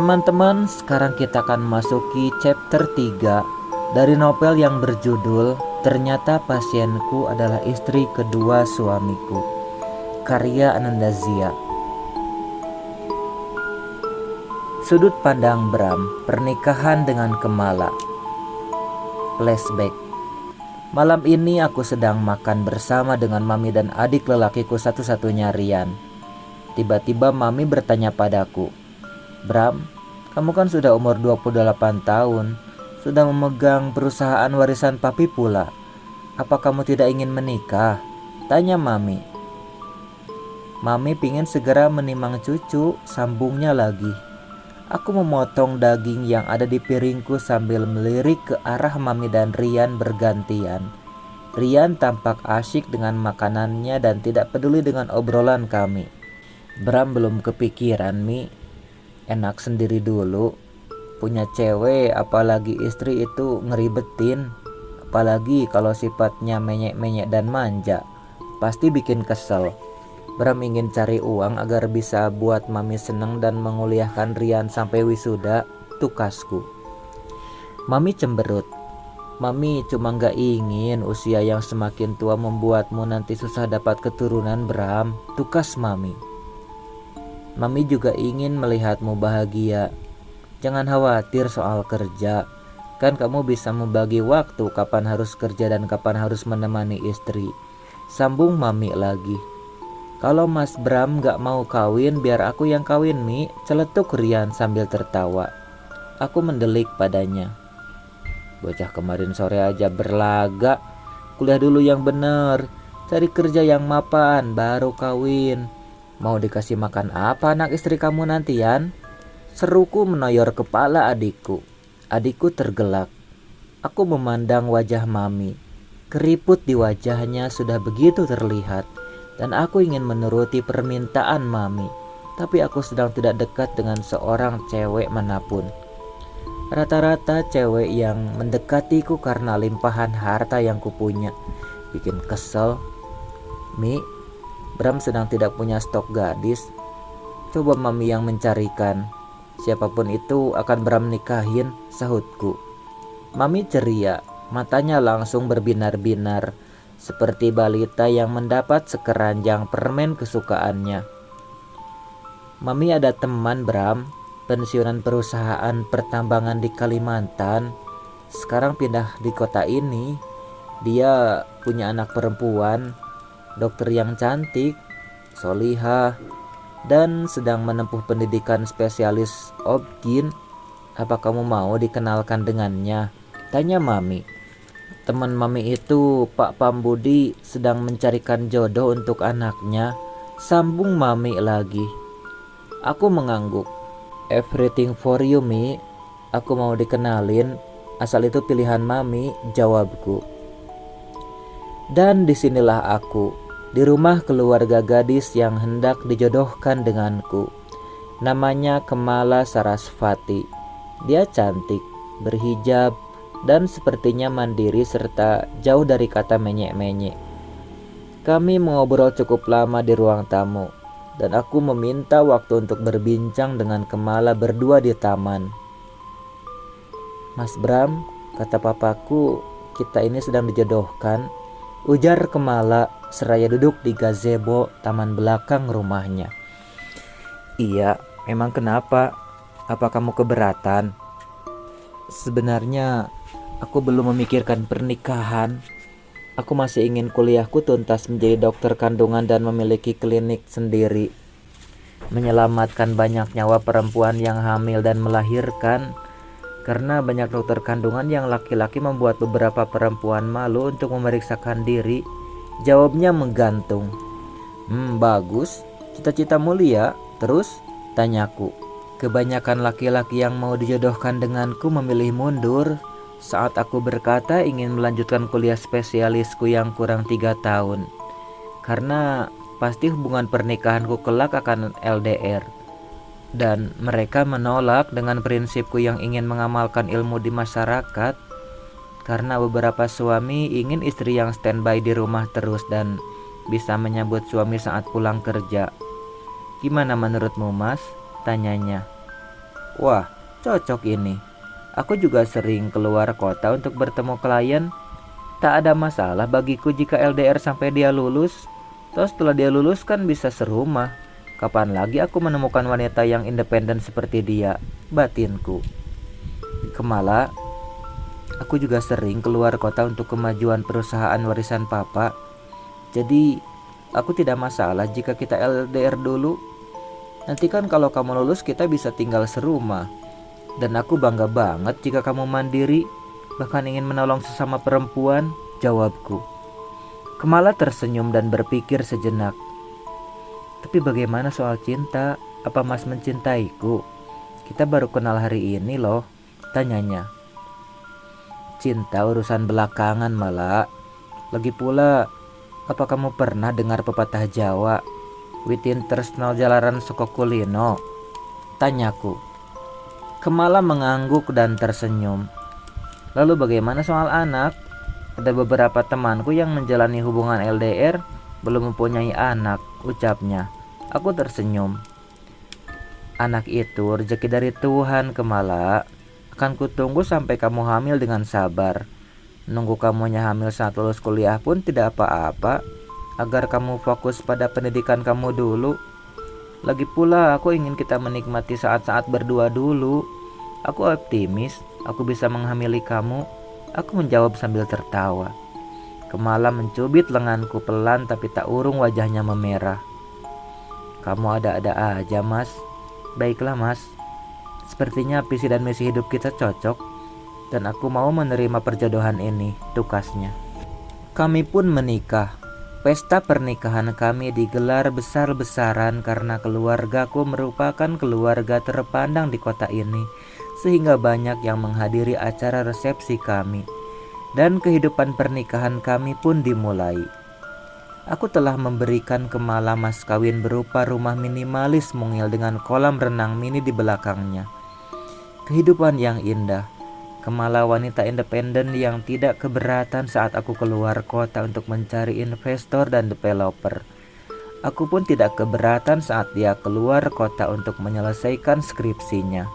Teman-teman, sekarang kita akan masuki chapter 3 dari novel yang berjudul Ternyata Pasienku Adalah Istri Kedua Suamiku, karya Ananda Zia. Sudut pandang Bram, pernikahan dengan Kemala. Flashback. Malam ini aku sedang makan bersama dengan Mami dan adik lelakiku satu-satunya, Rian. Tiba-tiba Mami bertanya padaku, "Bram, kamu kan sudah umur 28 tahun, sudah memegang perusahaan warisan papi pula. Apa kamu tidak ingin menikah?" tanya Mami. Mami pingin segera menimang cucu, sambungnya lagi. Aku memotong daging yang ada di piringku sambil melirik ke arah Mami dan Rian bergantian. Rian tampak asyik dengan makanannya dan tidak peduli dengan obrolan kami. Bram belum kepikiran, Mi. Enak sendiri dulu. Punya cewek apalagi istri itu ngeribetin. Apalagi kalau sifatnya menyek-menyek dan manja. Pasti bikin kesel. Bram ingin cari uang agar bisa buat Mami seneng dan menguliahkan Rian sampai wisuda, tukasku. Mami cemberut. "Mami cuma gak ingin usia yang semakin tua membuatmu nanti susah dapat keturunan, Bram," tukas Mami. "Mami juga ingin melihatmu bahagia. Jangan khawatir soal kerja. Kan kamu bisa membagi waktu kapan harus kerja dan kapan harus menemani istri," sambung Mami lagi. "Kalau Mas Bram gak mau kawin, biar aku yang kawin, Mi," celetuk Rian sambil tertawa. Aku mendelik padanya. "Bocah kemarin sore aja berlaga. Kuliah dulu yang bener, cari kerja yang mapan, baru kawin. Mau dikasih makan apa anak istri kamu nantian?" seruku menoyor kepala adikku. Adikku tergelak. Aku memandang wajah Mami. Keriput di wajahnya sudah begitu terlihat, dan aku ingin menuruti permintaan Mami. Tapi aku sedang tidak dekat dengan seorang cewek manapun. Rata-rata cewek yang mendekatiku karena limpahan harta yang kupunya. Bikin kesel. "Mi, Bram sedang tidak punya stok gadis. Coba Mami yang mencarikan. Siapapun itu akan Bram nikahin," sahutku. Mami ceria, matanya langsung berbinar-binar seperti balita yang mendapat sekeranjang permen kesukaannya. "Mami ada teman, Bram, pensiunan perusahaan pertambangan di Kalimantan. Sekarang pindah di kota ini. Dia punya anak perempuan, dokter yang cantik, solihah, dan sedang menempuh pendidikan spesialis obgyn. Apa kamu mau dikenalkan dengannya?" tanya Mami. "Teman Mami itu, Pak Pambudi, sedang mencarikan jodoh untuk anaknya," sambung Mami lagi. Aku mengangguk. "Everything for you, Mi. Aku mau dikenalin, asal itu pilihan Mami," jawabku. Dan disinilah aku, di rumah keluarga gadis yang hendak dijodohkan denganku. Namanya Kemala Sarasvati. Dia cantik, berhijab, dan sepertinya mandiri serta jauh dari kata menyek-menyek. Kami mengobrol cukup lama di ruang tamu, dan aku meminta waktu untuk berbincang dengan Kemala berdua di taman. "Mas Bram, kata papaku, kita ini sedang dijodohkan," ujar Kemala seraya duduk di gazebo taman belakang rumahnya. "Iya, memang kenapa? Apa kamu keberatan?" "Sebenarnya aku belum memikirkan pernikahan. Aku masih ingin kuliahku tuntas menjadi dokter kandungan dan memiliki klinik sendiri. Menyelamatkan banyak nyawa perempuan yang hamil dan melahirkan. Karena banyak dokter kandungan yang laki-laki membuat beberapa perempuan malu untuk memeriksakan diri," jawabnya menggantung. Bagus, cita-cita mulia. Terus?" tanyaku. "Kebanyakan laki-laki yang mau dijodohkan denganku memilih mundur saat aku berkata ingin melanjutkan kuliah spesialisku yang kurang 3 tahun. Karena pasti hubungan pernikahanku kelak akan LDR. Dan mereka menolak dengan prinsipku yang ingin mengamalkan ilmu di masyarakat. Karena beberapa suami ingin istri yang standby di rumah terus dan bisa menyambut suami saat pulang kerja. Gimana menurutmu, Mas?" tanyanya. Wah, cocok ini. Aku juga sering keluar kota untuk bertemu klien. Tak ada masalah bagiku jika LDR sampai dia lulus. Terus setelah dia lulus kan bisa serumah. Kapan lagi aku menemukan wanita yang independen seperti dia? Batinku. Kemala, aku juga sering keluar kota untuk kemajuan perusahaan warisan papa. Jadi, aku tidak masalah jika kita LDR dulu. Nanti kan kalau kamu lulus kita bisa tinggal serumah. Dan aku bangga banget jika kamu mandiri, bahkan ingin menolong sesama perempuan, jawabku. Kemala tersenyum dan berpikir sejenak. Tapi bagaimana soal cinta? Apa Mas mencintaiku? Kita baru kenal hari ini loh, tanyanya. Cinta urusan belakangan malah. Lagi pula, apa kamu pernah dengar pepatah Jawa? Witin tresno jalaran saka kulino? Tanyaku. Kemala mengangguk dan tersenyum. Lalu bagaimana soal anak? Ada beberapa temanku yang menjalani hubungan LDR belum mempunyai anak, ucapnya. Aku tersenyum. Anak itu rezeki dari Tuhan, Kemala. Akan kutunggu sampai kamu hamil dengan sabar. Nunggu kamunya hamil saat lulus kuliah pun tidak apa-apa, agar kamu fokus pada pendidikan kamu dulu. Lagi pula aku ingin kita menikmati saat-saat berdua dulu. Aku optimis aku bisa menghamili kamu. Aku menjawab sambil tertawa. Kemala mencubit lenganku pelan tapi tak urung wajahnya memerah. Kamu ada-ada aja, Mas. Baiklah, Mas. Sepertinya visi dan misi hidup kita cocok, dan aku mau menerima perjodohan ini, tukasnya. Kami pun menikah. Pesta pernikahan kami digelar besar-besaran karena keluargaku merupakan keluarga terpandang di kota ini, sehingga banyak yang menghadiri acara resepsi kami. Dan kehidupan pernikahan kami pun dimulai. Aku telah memberikan Kemala mas kawin berupa rumah minimalis mungil dengan kolam renang mini di belakangnya. Kehidupan yang indah. Kemala wanita independen yang tidak keberatan saat aku keluar kota untuk mencari investor dan developer. Aku pun tidak keberatan saat dia keluar kota untuk menyelesaikan skripsinya.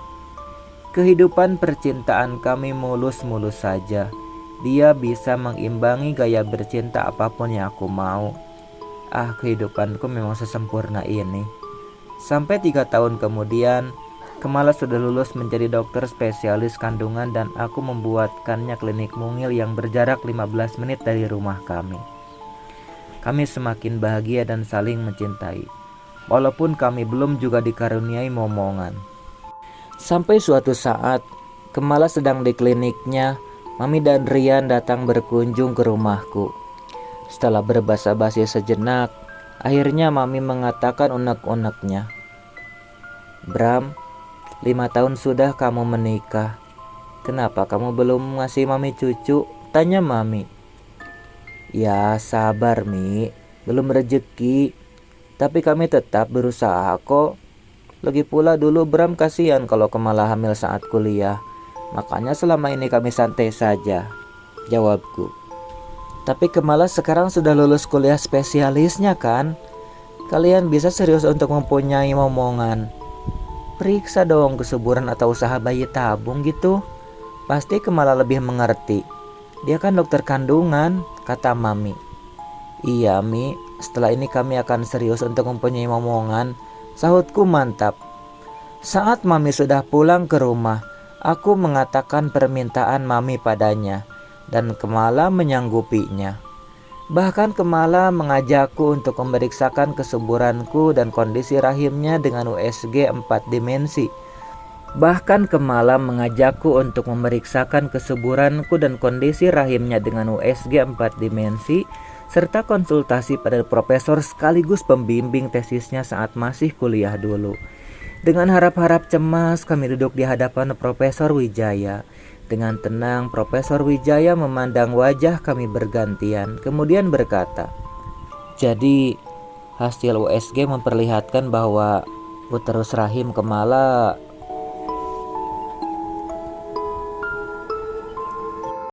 Kehidupan percintaan kami mulus-mulus saja. Dia bisa mengimbangi gaya bercinta apapun yang aku mau. Kehidupanku memang sesempurna ini. Sampai 3 tahun kemudian, Kemala sudah lulus menjadi dokter spesialis kandungan dan aku membuatkannya klinik mungil yang berjarak 15 menit dari rumah kami. Kami semakin bahagia dan saling mencintai, walaupun kami belum juga dikaruniai momongan. Sampai suatu saat, Kemala sedang di kliniknya, Mami dan Rian datang berkunjung ke rumahku. Setelah berbasa-basi sejenak, akhirnya Mami mengatakan unek-uneknya, Bram, 5 tahun sudah kamu menikah. Kenapa kamu belum ngasih Mami cucu? Tanya Mami. Ya sabar Mi, belum rezeki. Tapi kami tetap berusaha kok. Lagi pula dulu Bram kasihan kalau Kemala hamil saat kuliah. Makanya selama ini kami santai saja, jawabku. Tapi Kemala sekarang sudah lulus kuliah spesialisnya kan? Kalian bisa serius untuk mempunyai momongan. Periksa dong kesuburan atau usaha bayi tabung gitu. Pasti Kemala lebih mengerti. Dia kan dokter kandungan, kata Mami. Iya Mi, setelah ini kami akan serius untuk mempunyai momongan, sahutku mantap. Saat Mami sudah pulang ke rumah, aku mengatakan permintaan Mami padanya, dan Kemala menyanggupinya. Bahkan Kemala mengajakku untuk memeriksakan kesuburanku dan kondisi rahimnya dengan USG 4 dimensi. Bahkan Kemala mengajakku untuk memeriksakan kesuburanku dan kondisi rahimnya dengan USG 4 dimensi, serta konsultasi pada profesor sekaligus pembimbing tesisnya saat masih kuliah dulu. Dengan harap-harap cemas kami duduk di hadapan Profesor Wijaya. Dengan tenang Profesor Wijaya memandang wajah kami bergantian, kemudian berkata, jadi hasil USG memperlihatkan bahwa uterus rahim Kemala